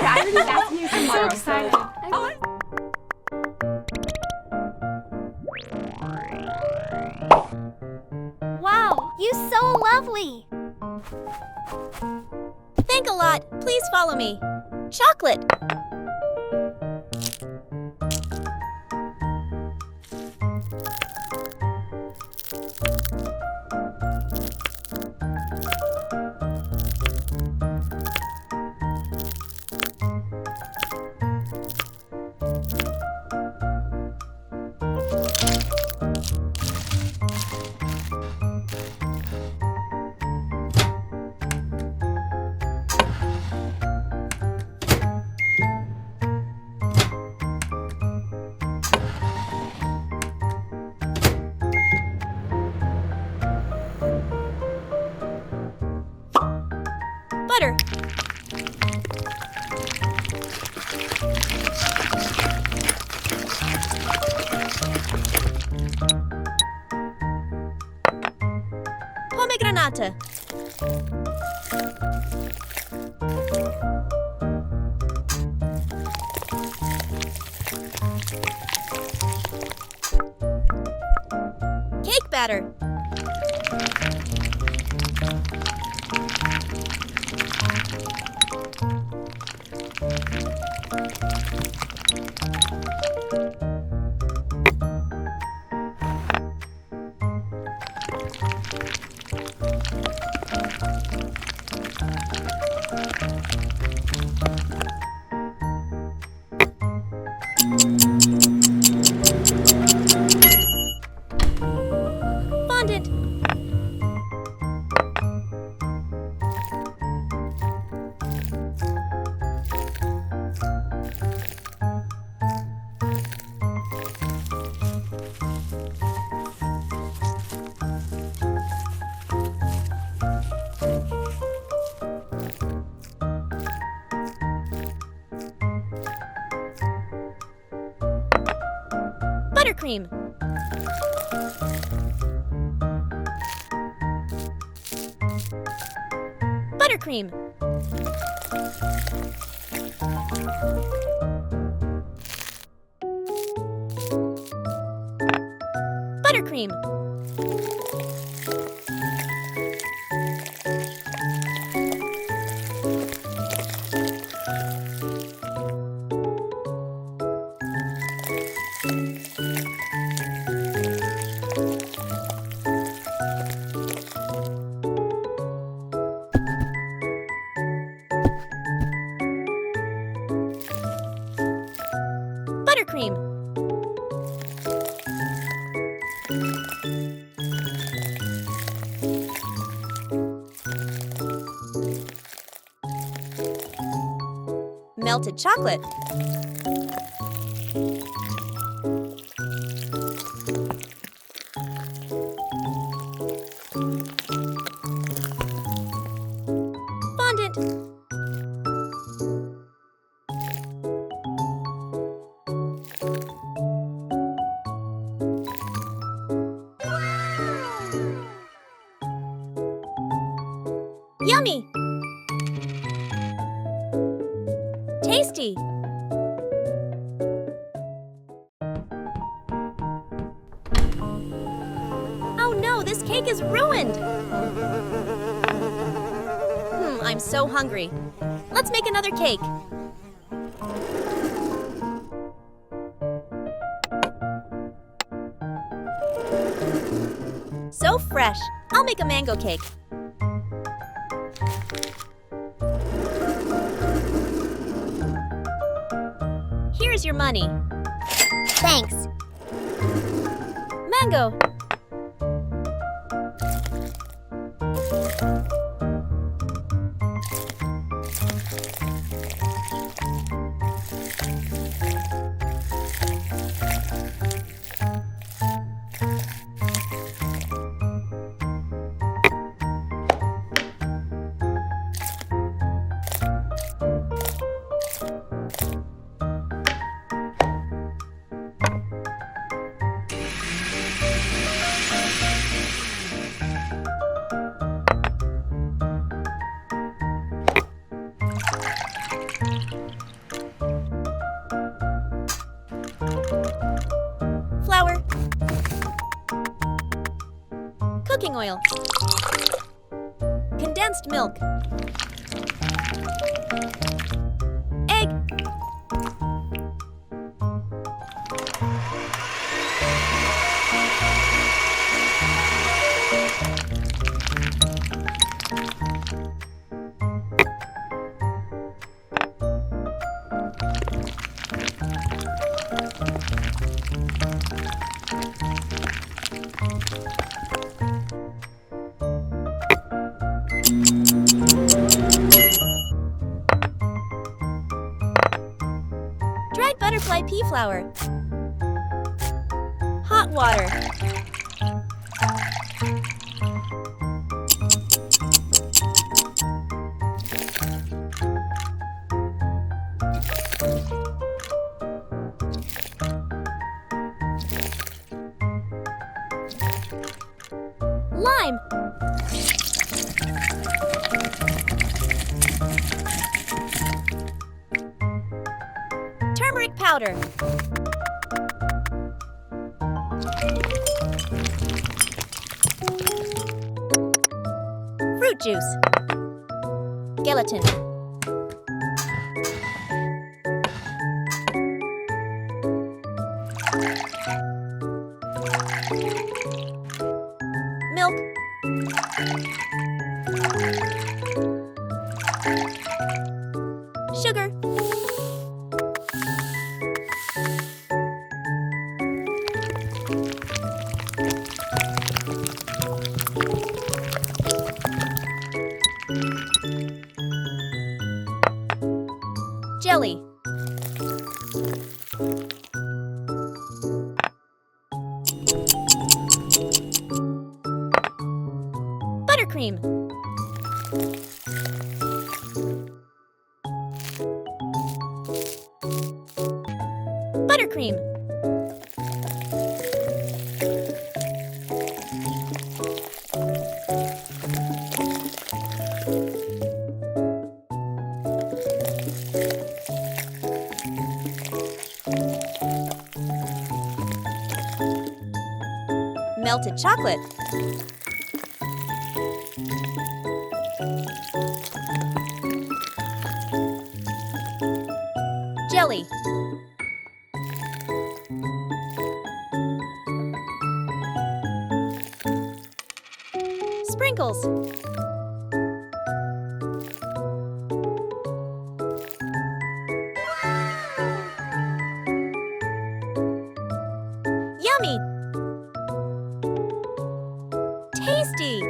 Saturday's asking you tomorrow. I'm so excited. Wow, you so lovely. Thank a lot. Please follow me. Chocolate. Butter. Pomegranate. Cake batter. Fondant. Buttercream. Buttercream. Buttercream. Buttercream. Melted chocolate. Fondant. Yummy! Tasty! Oh no, this cake is ruined! I'm so hungry. Let's make another cake. So fresh. I'll make a mango cake. Here's your money. Thanks. Mango. cooking oil. Condensed milk. Egg. Dried butterfly pea flour. Hot water. Lime. Turmeric powder. Fruit juice. Gelatin. Milk. Sugar. Jelly. Buttercream. Buttercream. Melted chocolate. Jelly. Sprinkles. Yummy! Tasty!